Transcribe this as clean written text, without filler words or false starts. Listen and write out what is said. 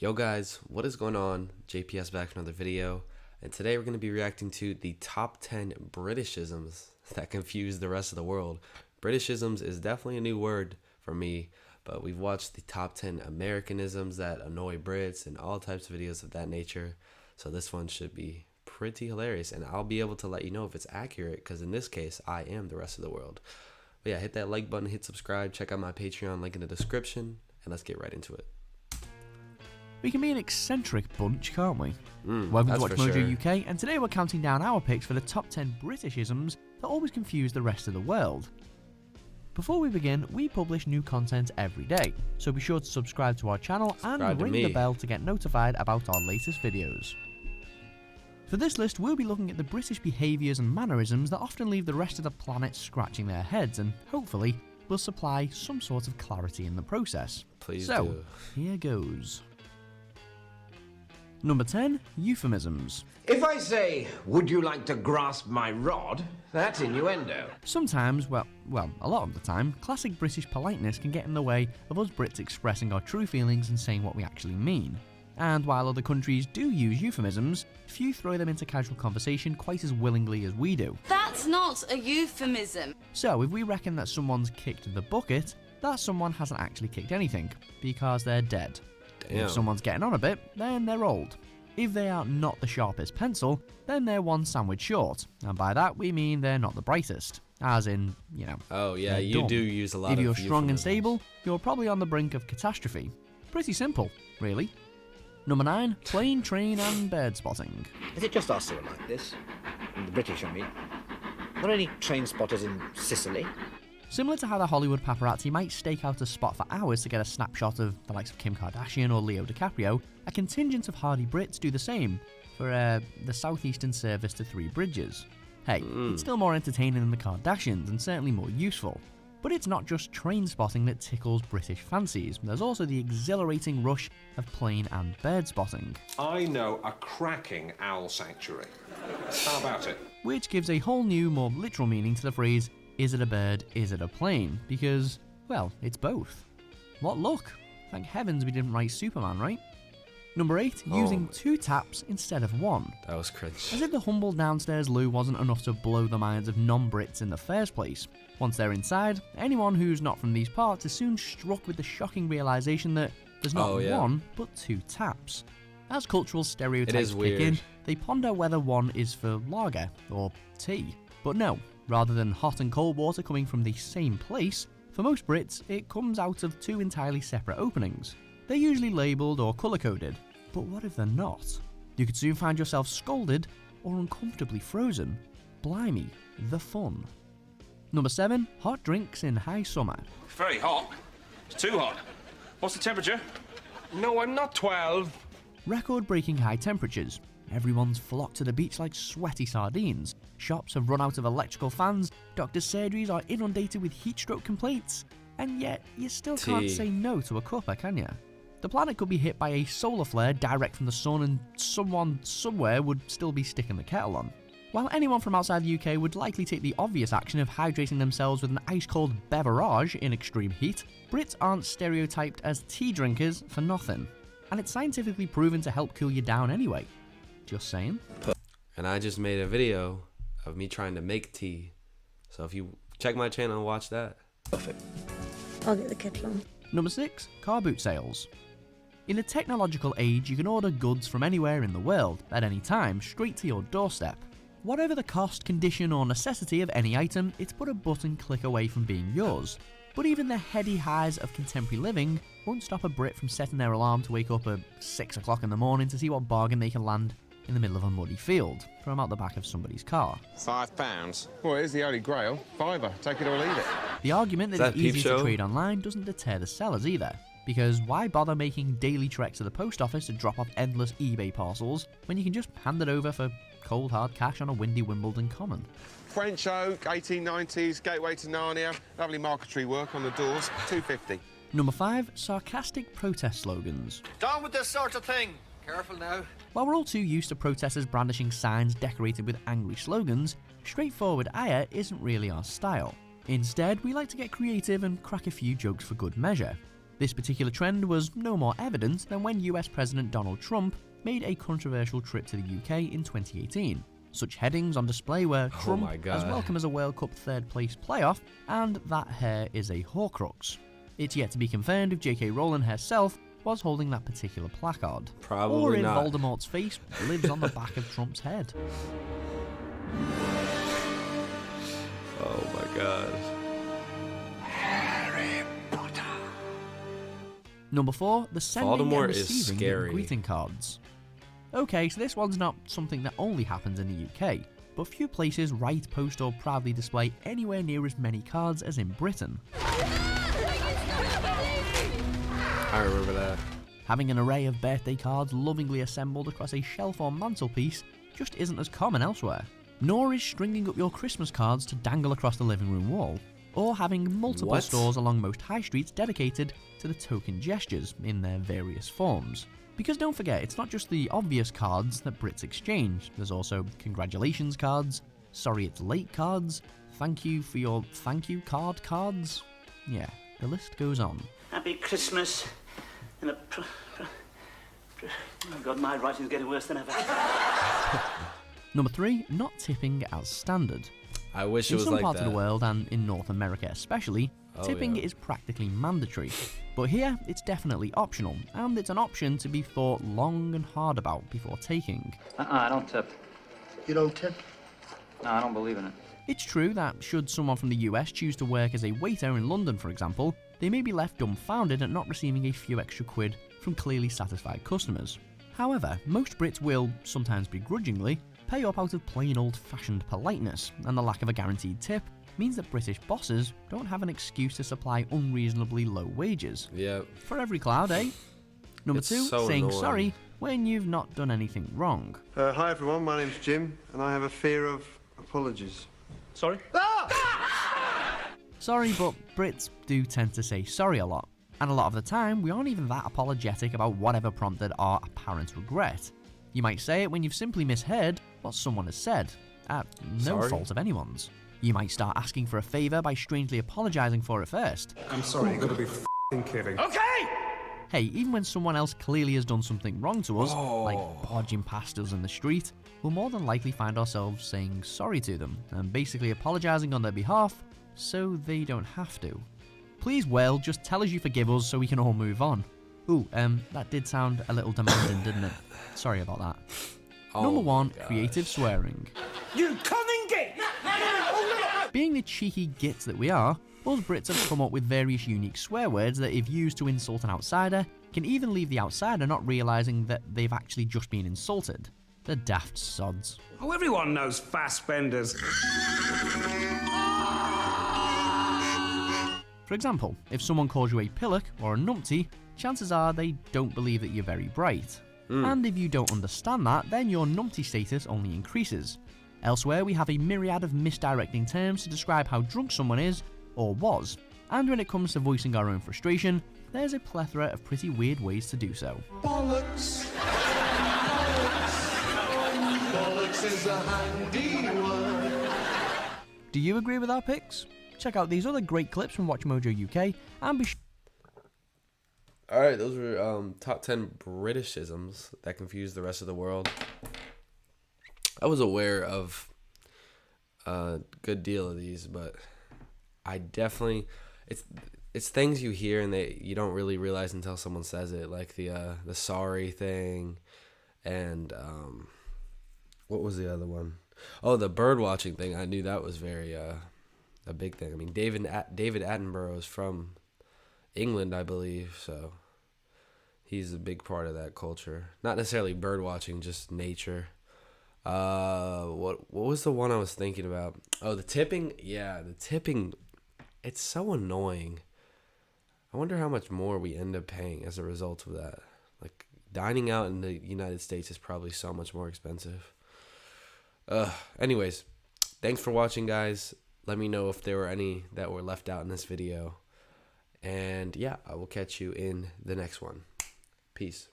Yo guys, what is going on? JPS back for another video, and today we're going to be reacting to the top 10 Britishisms that confuse the rest of the world. Britishisms is definitely a new word for me, but we've watched the top 10 Americanisms that annoy Brits and all types of videos of that nature, so this one should be pretty hilarious, and I'll be able to let you know if it's accurate, because in this case, I am the rest of the world. But yeah, hit that like button, hit subscribe, check out my Patreon link in the description, and let's get right into it. We can be an eccentric bunch, can't we? Welcome to Watch Mojo UK, and today we're counting down our picks for the top 10 Britishisms that always confuse the rest of the world. Before we begin, we publish new content every day, so be sure to subscribe to our channel and ring the bell to get notified about our latest videos. For this list, we'll be looking at the British behaviours and mannerisms that often leave the rest of the planet scratching their heads, and hopefully will supply some sort of clarity in the process. Please so, do. Here goes. Number 10. Euphemisms. If I say, would you like to grasp my rod, that's innuendo. Sometimes, well, a lot of the time, classic British politeness can get in the way of us Brits expressing our true feelings and saying what we actually mean. And while other countries do use euphemisms, few throw them into casual conversation quite as willingly as we do. That's not a euphemism. So if we reckon that someone's kicked the bucket, that someone hasn't actually kicked anything, because they're dead. Damn. If someone's getting on a bit, then they're old. If they are not the sharpest pencil, then they're one sandwich short, and by that we mean they're not the brightest. As in, you know. Oh yeah, you dumb. do use a lot of If you're strong and euphemisms. stable, you're probably on the brink of catastrophe. Pretty simple, really. Number 9. Plane, train and bird spotting. Is it just us who are like this? The British, I mean. Are there any train spotters in Sicily? Similar to how the Hollywood paparazzi might stake out a spot for hours to get a snapshot of the likes of Kim Kardashian or Leo DiCaprio, a contingent of hardy Brits do the same for the southeastern service to Three Bridges. Hey, it's still more entertaining than the Kardashians and certainly more useful. But it's not just train spotting that tickles British fancies, there's also the exhilarating rush of plane and bird spotting. I know a cracking owl sanctuary. How about it? Which gives a whole new, more literal meaning to the phrase, is it a bird, is it a plane? Because, well, it's both. What luck! Thank heavens we didn't write Superman, right? Number 8, using 2 taps instead of 1. That was cringe. As if the humble downstairs loo wasn't enough to blow the minds of non-Brits in the first place. Once they're inside, anyone who's not from these parts is soon struck with the shocking realisation that there's not one, but 2 taps. As cultural stereotypes kick in, they ponder whether one is for lager or tea. But no, rather than hot and cold water coming from the same place, for most Brits it comes out of 2 entirely separate openings. They're usually labelled or colour-coded, but what if they're not? You could soon find yourself scolded or uncomfortably frozen. Blimey, the fun. Number 7, hot drinks in high summer. Very hot. It's too hot. What's the temperature? No, I'm not 12. Record-breaking high temperatures. Everyone's flocked to the beach like sweaty sardines. Shops have run out of electrical fans, doctors' surgeries are inundated with heatstroke complaints, and yet you still can't say no to a cuppa, can you? The planet could be hit by a solar flare direct from the sun and someone somewhere would still be sticking the kettle on. While anyone from outside the UK would likely take the obvious action of hydrating themselves with an ice-cold beverage in extreme heat, Brits aren't stereotyped as tea drinkers for nothing. And it's scientifically proven to help cool you down anyway. Just saying. And I just made a video of me trying to make tea, so if you check my channel and watch that. Perfect. I'll get the kettle on. Number 6. Car boot sales. In a technological age, you can order goods from anywhere in the world, at any time, straight to your doorstep. Whatever the cost, condition or necessity of any item, it's but a button click away from being yours. But even the heady highs of contemporary living won't stop a Brit from setting their alarm to wake up at 6 o'clock in the morning to see what bargain they can land in the middle of a muddy field from out the back of somebody's car. £5? Well, it is the Holy Grail. £5, take it or leave it. The argument that it's Peep easier to Show? trade online doesn't deter the sellers either, because why bother making daily treks to the post office to drop off endless eBay parcels when you can just hand it over for cold hard cash on a windy Wimbledon common? French oak, 1890s, gateway to Narnia, lovely marquetry work on the doors, £2.50. Number 5. Sarcastic protest slogans. Down with this sort of thing. Careful now. While we're all too used to protesters brandishing signs decorated with angry slogans, straightforward ire isn't really our style. Instead, we like to get creative and crack a few jokes for good measure. This particular trend was no more evident than when US President Donald Trump made a controversial trip to the UK in 2018. Such headings on display were Trump as welcome as a World Cup third place playoff, and that hair is a Horcrux. It's yet to be confirmed if J.K. Rowling herself was holding that particular placard. Probably or if not. Voldemort's face lives on the back of Trump's head. Oh my god. Number 4, the sending Voldemort and is receiving scary. of greeting cards. Okay, so this one's not something that only happens in the UK, but few places write, post or proudly display anywhere near as many cards as in Britain. I remember that. Having an array of birthday cards lovingly assembled across a shelf or mantelpiece just isn't as common elsewhere. Nor is stringing up your Christmas cards to dangle across the living room wall, or having multiple stores along most high streets dedicated to the token gestures in their various forms. Because don't forget, it's not just the obvious cards that Brits exchange, there's also congratulations cards, sorry it's late cards, thank you for your thank you cards. Yeah, the list goes on. Happy Christmas in a... Oh God, my writing's getting worse than ever. Number 3, not tipping as standard. I wish it was like that. In some parts of the world, and in North America especially, tipping is practically mandatory. But here, it's definitely optional, and it's an option to be thought long and hard about before taking. I don't tip. You don't tip? No, I don't believe in it. It's true that should someone from the US choose to work as a waiter in London, for example, they may be left dumbfounded at not receiving a few extra quid from clearly satisfied customers. However, most Brits will, sometimes begrudgingly, pay up out of plain old-fashioned politeness, and the lack of a guaranteed tip means that British bosses don't have an excuse to supply unreasonably low wages. Yep. For every cloud, eh? Number 2, saying annoying. Sorry when you've not done anything wrong. Hi everyone, my name's Jim, and I have a fear of apologies. Sorry? Sorry, but Brits do tend to say sorry a lot. And a lot of the time, we aren't even that apologetic about whatever prompted our apparent regret. You might say it when you've simply misheard what someone has said, at no fault of anyone's. You might start asking for a favour by strangely apologising for it first. I'm sorry, you've got to be f***ing kidding. Okay! Hey, even when someone else clearly has done something wrong to us, like barging past us in the street, we'll more than likely find ourselves saying sorry to them, and basically apologising on their behalf, so they don't have to. Please, well, just tell us you forgive us so we can all move on. Ooh, that did sound a little demanding, didn't it? Sorry about that. Number 1, creative swearing. You cunning git! Being the cheeky gits that we are, us Brits have come up with various unique swear words that, if used to insult an outsider, can even leave the outsider not realising that they've actually just been insulted. The daft sods. Oh, everyone knows fast benders. For example, if someone calls you a pillock or a numpty, chances are they don't believe that you're very bright. And if you don't understand that, then your numpty status only increases. Elsewhere, we have a myriad of misdirecting terms to describe how drunk someone is, or was. And when it comes to voicing our own frustration, there's a plethora of pretty weird ways to do so. Bollocks. Bollocks is a handy word. Do you agree with our picks? Check out these other great clips from WatchMojo UK, and be Alright, those were top 10 Britishisms that confuse the rest of the world. I was aware of a good deal of these, but I definitely... It's things you hear and you don't really realize until someone says it, like the sorry thing, and what was the other one? Oh, the bird watching thing. I knew that was very a big thing. I mean, David Attenborough is from England, I believe, so he's a big part of that culture. Not necessarily bird watching, just nature. What was the one I was thinking about? Oh, the tipping. Yeah, the tipping. It's so annoying. I wonder how much more we end up paying as a result of that. Like, dining out in the United States is probably so much more expensive. Anyways, thanks for watching, guys. Let me know if there were any that were left out in this video. And yeah, I will catch you in the next one. Peace.